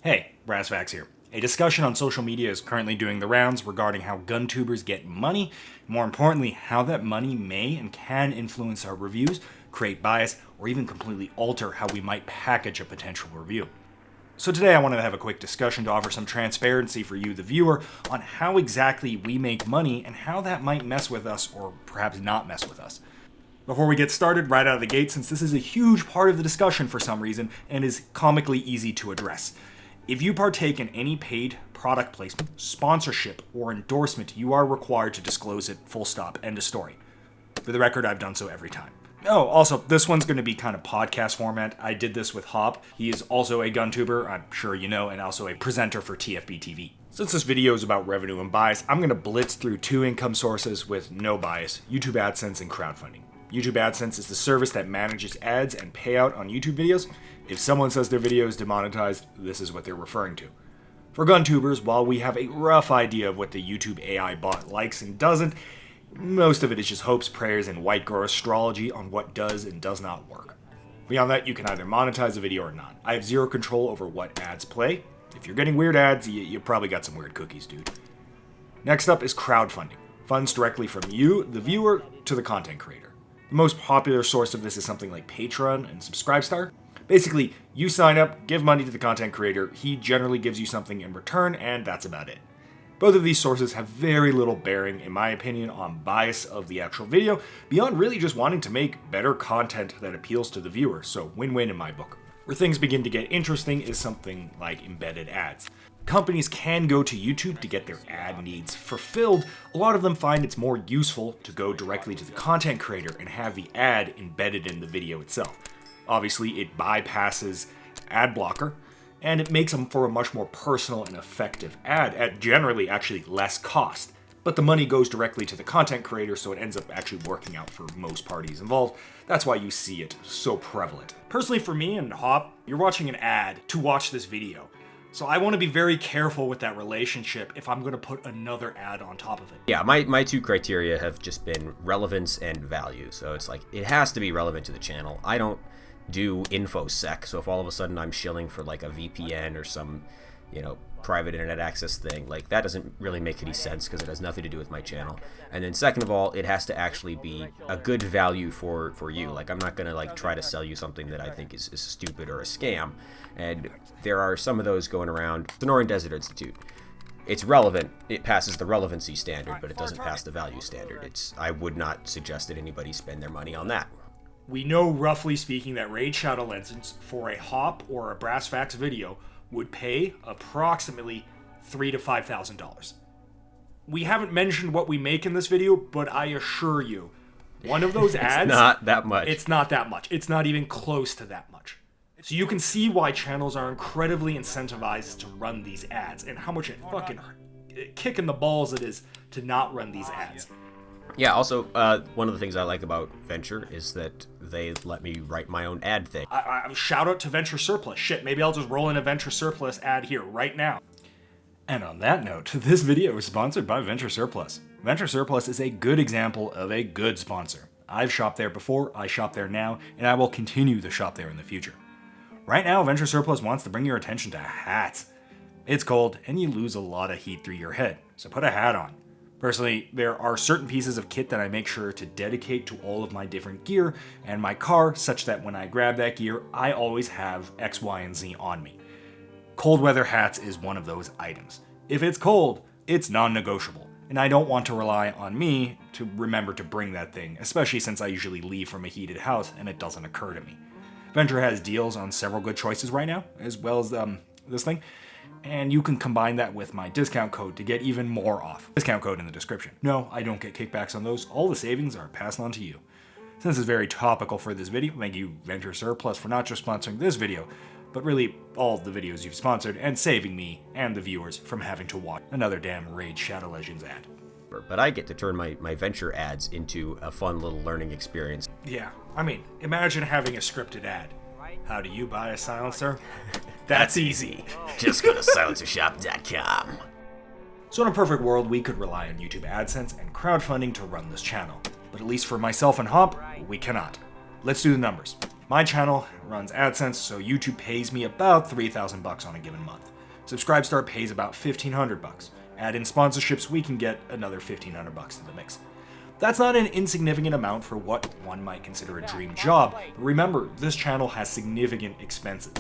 Hey, Brassvax here. A discussion on social media is currently doing the rounds regarding how Guntubers get money, more importantly, how that money may and can influence our reviews, create bias, or even completely alter how we might package a potential review. So today I wanted to have a quick discussion to offer some transparency for you, the viewer, on how exactly we make money and how that might mess with us or perhaps not mess with us. Before we get started, right out of the gate, since this is a huge part of the discussion for some reason and is comically easy to address. If you partake in any paid product placement, sponsorship, or endorsement, you are required to disclose it, full stop, end of story. For the record, I've done so every time. Oh, also, this one's going to be kind of podcast format. I did this with Hop. He is also a Guntuber, I'm sure you know, and also a presenter for TFB TV. Since this video is about revenue and bias, I'm going to blitz through two income sources with no bias, YouTube AdSense and crowdfunding. YouTube AdSense is the service that manages ads and payout on YouTube videos. If someone says their video is demonetized, this is what they're referring to. For Guntubers, while we have a rough idea of what the YouTube AI bot likes and doesn't, most of it is just hopes, prayers, and white girl astrology on what does and does not work. Beyond that, you can either monetize a video or not. I have zero control over what ads play. If you're getting weird ads, you probably got some weird cookies, dude. Next up is crowdfunding. Funds directly from you, the viewer, to the content creator. The most popular source of this is something like Patreon and Subscribestar. Basically, you sign up, give money to the content creator, he generally gives you something in return, and that's about it. Both of these sources have very little bearing, in my opinion, on bias of the actual video, beyond really just wanting to make better content that appeals to the viewer, so win-win in my book. Where things begin to get interesting is something like embedded ads. Companies can go to YouTube to get their ad needs fulfilled. A lot of them find it's more useful to go directly to the content creator and have the ad embedded in the video itself. Obviously, it bypasses ad blocker, and it makes them for a much more personal and effective ad at generally actually less cost. But the money goes directly to the content creator, so it ends up actually working out for most parties involved. That's why you see it so prevalent. Personally, for me and Hop, you're watching an ad to watch this video. So I want to be very careful with that relationship if I'm going to put another ad on top of it. Yeah, my two criteria have just been relevance and value. So it's like, it has to be relevant to the channel. I don't do infosec, so if all of a sudden I'm shilling for like a VPN or some, private internet access thing, like that doesn't really make any sense because it has nothing to do with my channel. And then second of all, it has to actually be a good value for you. Like, I'm not gonna like try to sell you something that I think is stupid or a scam. And there are some of those going around. The Northern Desert Institute, it's relevant, it passes the relevancy standard, but it doesn't pass the value standard. I would not suggest that anybody spend their money on that. We know, roughly speaking, that Raid Shadow Lenses for a Hop or a Brassvax video would pay approximately $3,000 to $5,000. We haven't mentioned what we make in this video, but I assure you, one of those ads... It's not that much. It's not that much. It's not even close to that much. So you can see why channels are incredibly incentivized to run these ads, and how much it fucking kick in the balls it is to not run these ads. Yeah, also, one of the things I like about Venture is that they let me write my own ad thing. Shout out to Venture Surplus. Shit, maybe I'll just roll in a Venture Surplus ad here right now. And on that note, this video is sponsored by Venture Surplus. Venture Surplus is a good example of a good sponsor. I've shopped there before, I shop there now, and I will continue to shop there in the future. Right now, Venture Surplus wants to bring your attention to hats. It's cold, and you lose a lot of heat through your head, so put a hat on. Personally, there are certain pieces of kit that I make sure to dedicate to all of my different gear and my car, such that when I grab that gear, I always have X, Y, and Z on me. Cold weather hats is one of those items. If it's cold, it's non-negotiable, and I don't want to rely on me to remember to bring that thing, especially since I usually leave from a heated house and it doesn't occur to me. Venture has deals on several good choices right now, as well as this thing. And you can combine that with my discount code to get even more off. Discount code in the description. No, I don't get kickbacks on those. All the savings are passed on to you. Since it's very topical for this video, thank you Venture Surplus for not just sponsoring this video, but really all the videos you've sponsored and saving me and the viewers from having to watch another damn Raid Shadow Legends ad. But I get to turn my Venture ads into a fun little learning experience. Yeah, I mean, imagine having a scripted ad. How do you buy a silencer? That's easy. Just go to silencershop.com. So in a perfect world, we could rely on YouTube AdSense and crowdfunding to run this channel. But at least for myself and Hop, we cannot. Let's do the numbers. My channel runs AdSense, so YouTube pays me about $3,000 on a given month. Subscribestar pays about $1,500. Add in sponsorships, we can get another $1,500 to the mix. That's not an insignificant amount for what one might consider a dream job, but remember, this channel has significant expenses.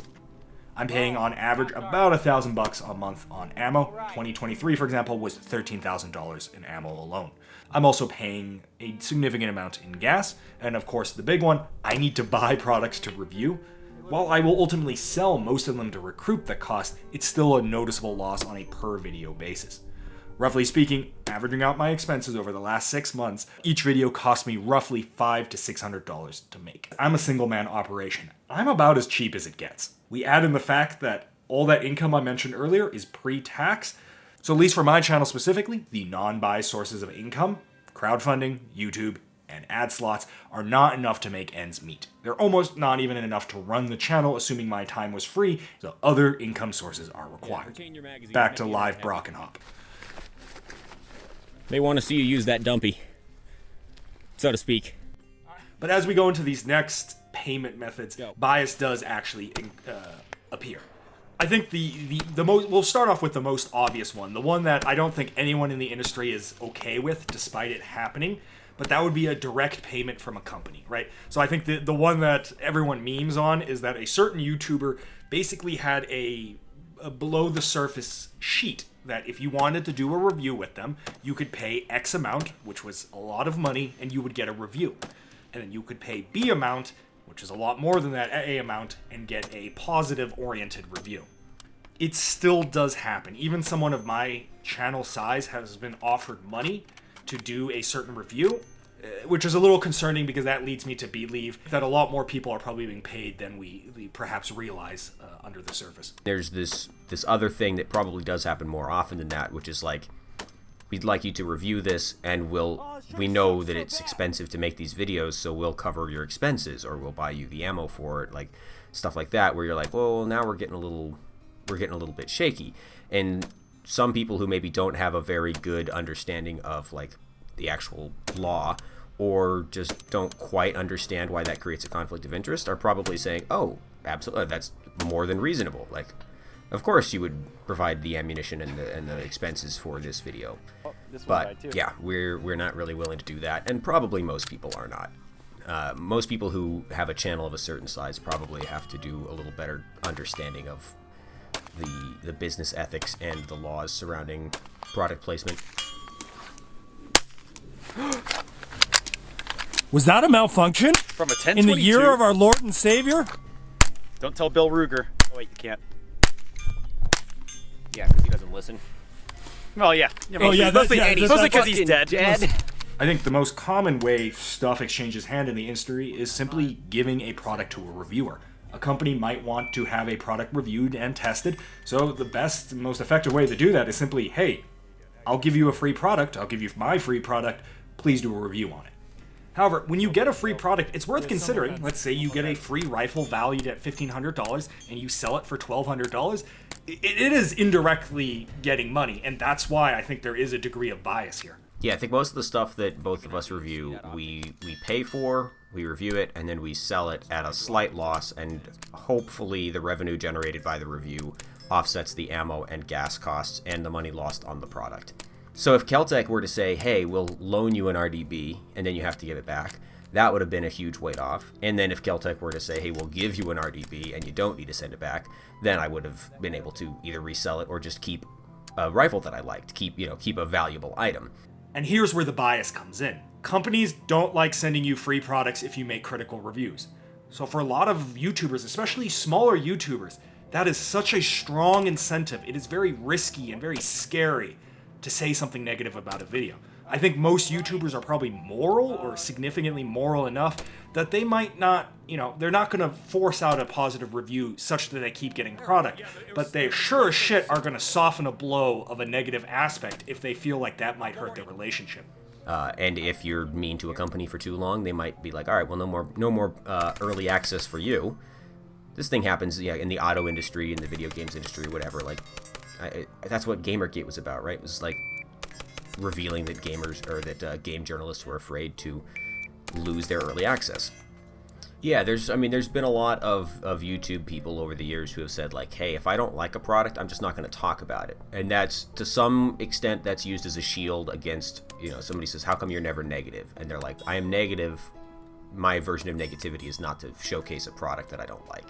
I'm paying on average about $1,000 a month on ammo. 2023, for example, was $13,000 in ammo alone. I'm also paying a significant amount in gas, and of course the big one, I need to buy products to review. While I will ultimately sell most of them to recoup the cost, it's still a noticeable loss on a per video basis. Roughly speaking, averaging out my expenses over the last 6 months, each video cost me roughly $500 to $600 to make. I'm a single man operation. I'm about as cheap as it gets. We add in the fact that all that income I mentioned earlier is pre-tax. So at least for my channel specifically, the non-buy sources of income, crowdfunding, YouTube, and ad slots are not enough to make ends meet. They're almost not even enough to run the channel, assuming my time was free, so other income sources are required. Back to live Brock and Hop. They want to see you use that dumpy, so to speak. But as we go into these next payment methods, bias does actually appear. I think the most, we'll start off with the most obvious one, the one that I don't think anyone in the industry is okay with, despite it happening, but that would be a direct payment from a company, right? So I think the one that everyone memes on is that a certain YouTuber basically had a below the surface sheet that if you wanted to do a review with them, you could pay X amount, which was a lot of money, and you would get a review. And then you could pay B amount, which is a lot more than that A amount, and get a positive-oriented review. It still does happen. Even someone of my channel size has been offered money to do a certain review, which is a little concerning because that leads me to believe that a lot more people are probably being paid than we perhaps realize under the surface. There's this other thing that probably does happen more often than that, which is like, we'd like you to review this, and we know that it's expensive to make these videos, so we'll cover your expenses, or we'll buy you the ammo for it, like stuff like that, where you're like, well, now we're getting a little bit shaky. And some people who maybe don't have a very good understanding of like the actual law, or just don't quite understand why that creates a conflict of interest, are probably saying, oh, absolutely, that's more than reasonable. Like, of course you would provide the ammunition and the expenses for this video. But yeah, we're not really willing to do that, and probably most people are not. Most people who have a channel of a certain size probably have to do a little better understanding of the business ethics and the laws surrounding product placement. Was that a malfunction? From a 1022. In the year of our Lord and Savior? Don't tell Bill Ruger. Oh, wait, you can't. Yeah, because he doesn't listen. Well, yeah. Yeah, mostly because he's dead. I think the most common way stuff exchanges hand in the industry is simply giving a product to a reviewer. A company might want to have a product reviewed and tested, so the best, most effective way to do that is simply, hey, I'll give you a free product, I'll give you my free product, please do a review on it. However, when you get a free product, it's worth considering. Let's say you get a free rifle valued at $1,500 and you sell it for $1,200. It is indirectly getting money, and that's why I think there is a degree of bias here. Yeah, I think most of the stuff that both of us review, we pay for, we review it, and then we sell it at a slight loss, and hopefully the revenue generated by the review offsets the ammo and gas costs and the money lost on the product. So if Keltec were to say, hey, we'll loan you an RDB, and then you have to give it back, that would have been a huge weight off. And then if Keltec were to say, hey, we'll give you an RDB, and you don't need to send it back, then I would have been able to either resell it or just keep a rifle that I liked, keep a valuable item. And here's where the bias comes in. Companies don't like sending you free products if you make critical reviews. So for a lot of YouTubers, especially smaller YouTubers, that is such a strong incentive. It is very risky and very scary to say something negative about a video. I think most YouTubers are probably moral or significantly moral enough that they might not, they're not gonna force out a positive review such that they keep getting product, but they sure as shit are gonna soften a blow of a negative aspect if they feel like that might hurt their relationship. And if you're mean to a company for too long, they might be like, all right, well, no more early access for you. This thing happens, in the auto industry, in the video games industry, whatever. Like, that's what Gamergate was about, right? It was like revealing that game journalists were afraid to lose their early access. Yeah, there's been a lot of YouTube people over the years who have said like, hey, if I don't like a product, I'm just not going to talk about it. And that's, to some extent, that's used as a shield against, somebody says, how come you're never negative? And they're like, I am negative. My version of negativity is not to showcase a product that I don't like.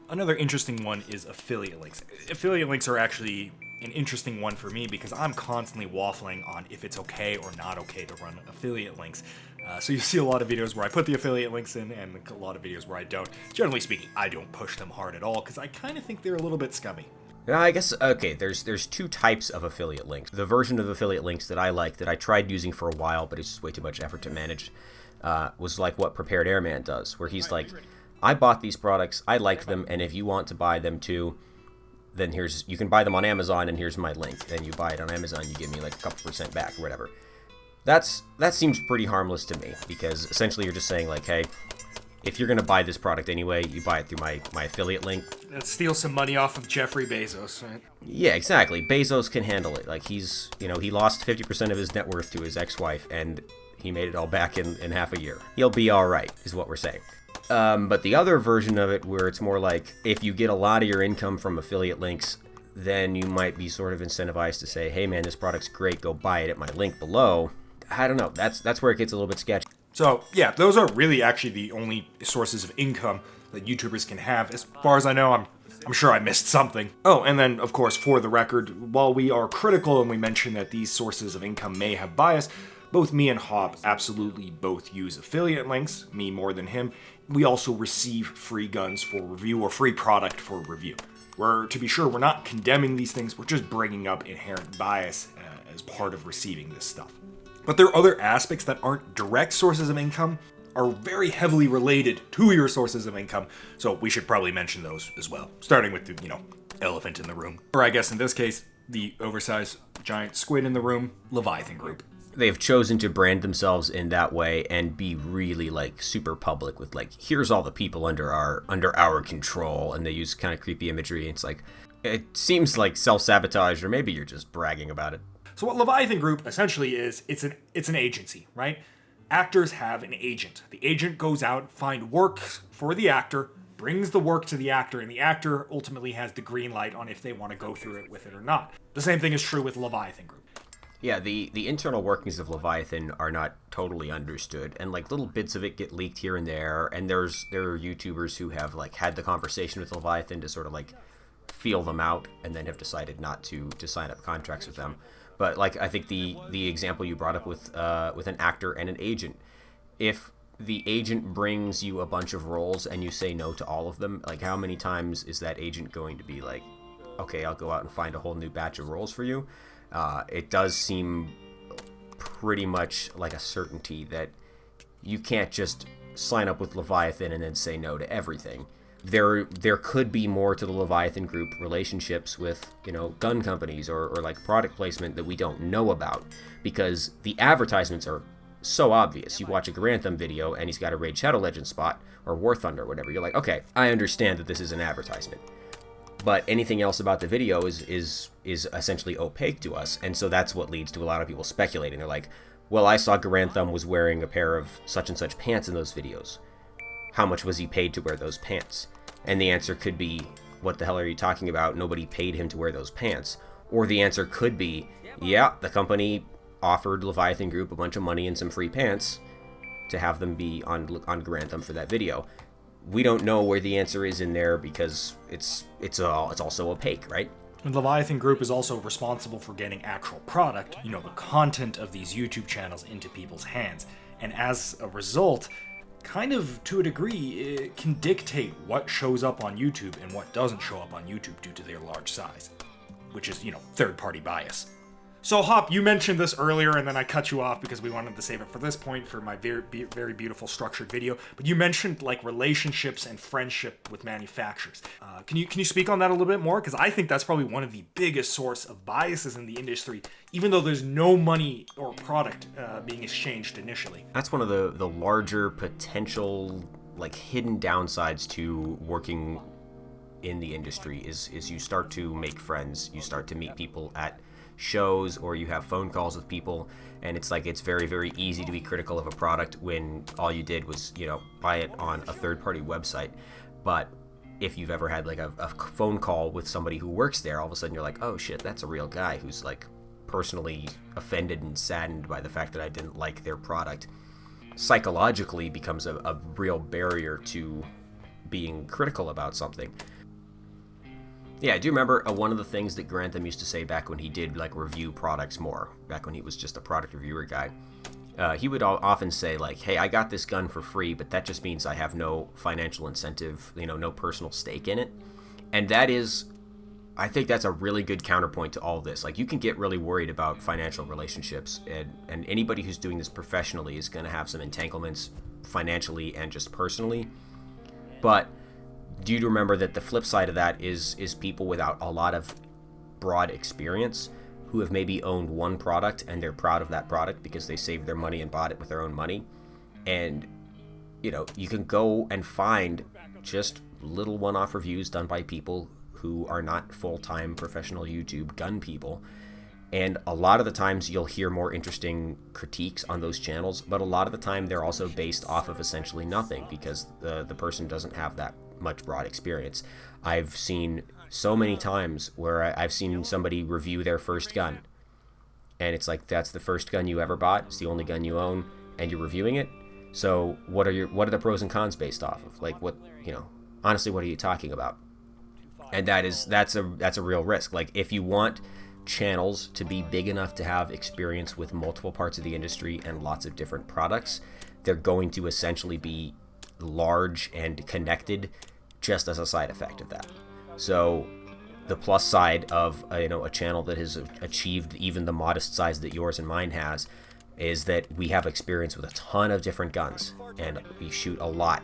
Another interesting one is affiliate links. Affiliate links are actually an interesting one for me because I'm constantly waffling on if it's okay or not okay to run affiliate links. So you see a lot of videos where I put the affiliate links in and a lot of videos where I don't. Generally speaking, I don't push them hard at all because I kind of think they're a little bit scummy. Yeah, I guess, okay, there's two types of affiliate links. The version of affiliate links that I like, that I tried using for a while, but it's just way too much effort to manage, was like what Prepared Airman does, where he's like, I bought these products, I like them, and if you want to buy them too, then you can buy them on Amazon, and here's my link. Then you buy it on Amazon, you give me like a couple % back or whatever. That seems pretty harmless to me, because essentially you're just saying like, hey, if you're going to buy this product anyway, you buy it through my affiliate link. Let's steal some money off of Jeffrey Bezos, right? Yeah, exactly. Bezos can handle it. Like, he lost 50% of his net worth to his ex-wife, and he made it all back in half a year. He'll be all right, is what we're saying. But the other version of it, where it's more like, if you get a lot of your income from affiliate links, then you might be sort of incentivized to say, hey man, this product's great, go buy it at my link below. I don't know. That's where it gets a little bit sketchy. So yeah, those are really actually the only sources of income that YouTubers can have. As far as I know, I'm sure I missed something. Oh, and then of course, for the record, while we are critical and we mention that these sources of income may have bias, both me and Hop absolutely both use affiliate links, me more than him. We also receive free guns for review or free product for review. To be sure, we're not condemning these things, we're just bringing up inherent bias as part of receiving this stuff. But there are other aspects that aren't direct sources of income, are very heavily related to your sources of income, so we should probably mention those as well. Starting with the, elephant in the room. Or I guess in this case, the oversized giant squid in the room, Leviathan Group. They've chosen to brand themselves in that way and be really like super public with like, here's all the people under our control, and they use kind of creepy imagery. It's like, it seems like self-sabotage, or maybe you're just bragging about it. So what Leviathan Group essentially is, it's an agency, right? Actors have an agent. The agent goes out, find work for the actor, brings the work to the actor, and the actor ultimately has the green light on if they want to go through it with it or not. The same thing is true with Leviathan Group. Yeah, the internal workings of Leviathan are not totally understood, and like little bits of it get leaked here and there, and there are YouTubers who have like had the conversation with Leviathan to sort of like feel them out, and then have decided not to sign up contracts with them. But like, I think the example you brought up with an actor and an agent, if the agent brings you a bunch of roles and you say no to all of them, like how many times is that agent going to be like, okay, I'll go out and find a whole new batch of roles for you? It does seem pretty much like a certainty that you can't just sign up with Leviathan and then say no to everything. There could be more to the Leviathan Group relationships with, gun companies or like product placement that we don't know about, because the advertisements are so obvious. You watch a Grantham video and he's got a Raid Shadow Legends spot or War Thunder or whatever. You're like, okay, I understand that this is an advertisement. But anything else about the video is essentially opaque to us, and so that's what leads to a lot of people speculating. They're like, well, I saw Grantham was wearing a pair of such and such pants in those videos. How much was he paid to wear those pants? And the answer could be, what the hell are you talking about? Nobody paid him to wear those pants. Or the answer could be, yeah, the company offered Leviathan Group a bunch of money and some free pants to have them be on Grantham for that video. We don't know where the answer is in there because it's also opaque, right? And Leviathan Group is also responsible for getting actual product, the content of these YouTube channels into people's hands. And as a result, kind of to a degree, it can dictate what shows up on YouTube and what doesn't show up on YouTube due to their large size, which is, third-party bias. So, Hop, you mentioned this earlier, and then I cut you off because we wanted to save it for this point for my very beautiful structured video. But you mentioned like relationships and friendship with manufacturers. Can you speak on that a little bit more? Because I think that's probably one of the biggest source of biases in the industry, even though there's no money or product being exchanged initially. That's one of the larger potential like hidden downsides to working in the industry is you start to make friends, you start to meet people at shows or you have phone calls with people, and it's like it's very, very easy to be critical of a product when all you did was, you know, buy it on a third-party website. But if you've ever had like a phone call with somebody who works there, all of a sudden you're like, oh shit, that's a real guy who's like personally offended and saddened by the fact that I didn't like their product. Psychologically becomes a real barrier to being critical about something. Yeah, I do remember one of the things that Grantham used to say back when he did like review products more, back when he was just a product reviewer guy. He would often say like, hey, I got this gun for free, but that just means I have no financial incentive, you know, no personal stake in it. And that is, I think that's a really good counterpoint to all this. Like, you can get really worried about financial relationships, and anybody who's doing this professionally is going to have some entanglements financially and just personally. But do you remember that the flip side of that is people without a lot of broad experience who have maybe owned one product and they're proud of that product because they saved their money and bought it with their own money. And, you know, you can go and find just little one-off reviews done by people who are not full-time professional YouTube gun people. And a lot of the times you'll hear more interesting critiques on those channels, but a lot of the time they're also based off of essentially nothing because the person doesn't have that much broad experience. I've seen so many times where I've seen somebody review their first gun, and it's like, that's the first gun you ever bought, it's the only gun you own, and you're reviewing it. So what are the pros and cons based off of? Like, what, you know, honestly, what are you talking about? And that's a real risk. Like, if you want channels to be big enough to have experience with multiple parts of the industry and lots of different products, they're going to essentially be large and connected just as a side effect of that. So the plus side of a channel that has achieved even the modest size that yours and mine has is that we have experience with a ton of different guns and we shoot a lot,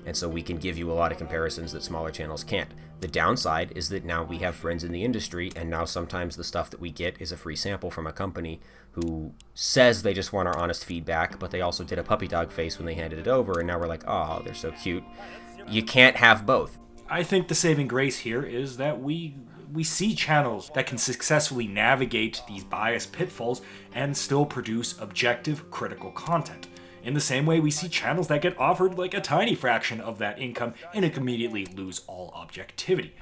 and so we can give you a lot of comparisons that smaller channels can't. The downside is that now we have friends in the industry, and now sometimes the stuff that we get is a free sample from a company who says they just want our honest feedback, but they also did a puppy dog face when they handed it over, and now we're like, oh, they're so cute. You can't have both. I think the saving grace here is that we see channels that can successfully navigate these bias pitfalls and still produce objective, critical content. In the same way, we see channels that get offered like a tiny fraction of that income and immediately lose all objectivity.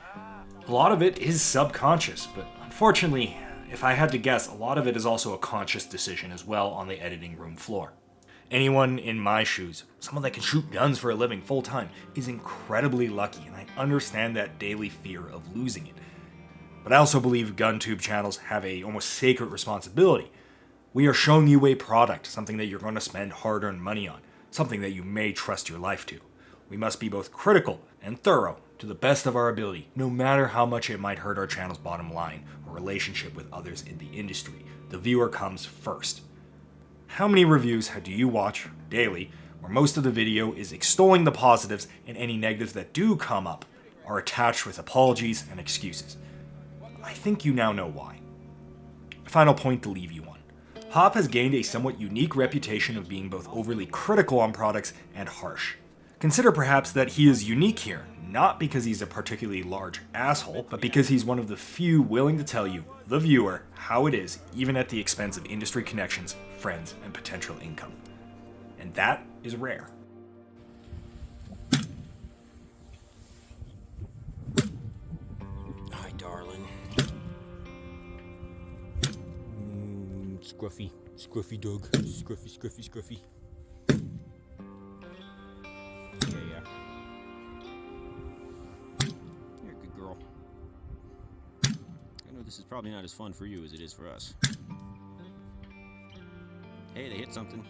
A lot of it is subconscious, but unfortunately, if I had to guess, a lot of it is also a conscious decision as well on the editing room floor. Anyone in my shoes, someone that can shoot guns for a living full time, is incredibly lucky, and I understand that daily fear of losing it. But I also believe GunTube channels have a almost sacred responsibility. We are showing you a product, something that you're going to spend hard-earned money on, something that you may trust your life to. We must be both critical and thorough to the best of our ability, no matter how much it might hurt our channel's bottom line or relationship with others in the industry. The viewer comes first. How many reviews do you watch daily where most of the video is extolling the positives and any negatives that do come up are attached with apologies and excuses? I think you now know why. A final point to leave you on. Hop has gained a somewhat unique reputation of being both overly critical on products and harsh. Consider perhaps that he is unique here, not because he's a particularly large asshole, but because he's one of the few willing to tell you, the viewer, how it is, even at the expense of industry connections, friends, and potential income. And that is rare. Hi, darling. Scruffy. Scruffy dog. Scruffy, scruffy, scruffy. Yeah. You're a good girl. I know this is probably not as fun for you as it is for us. Hey, they hit something.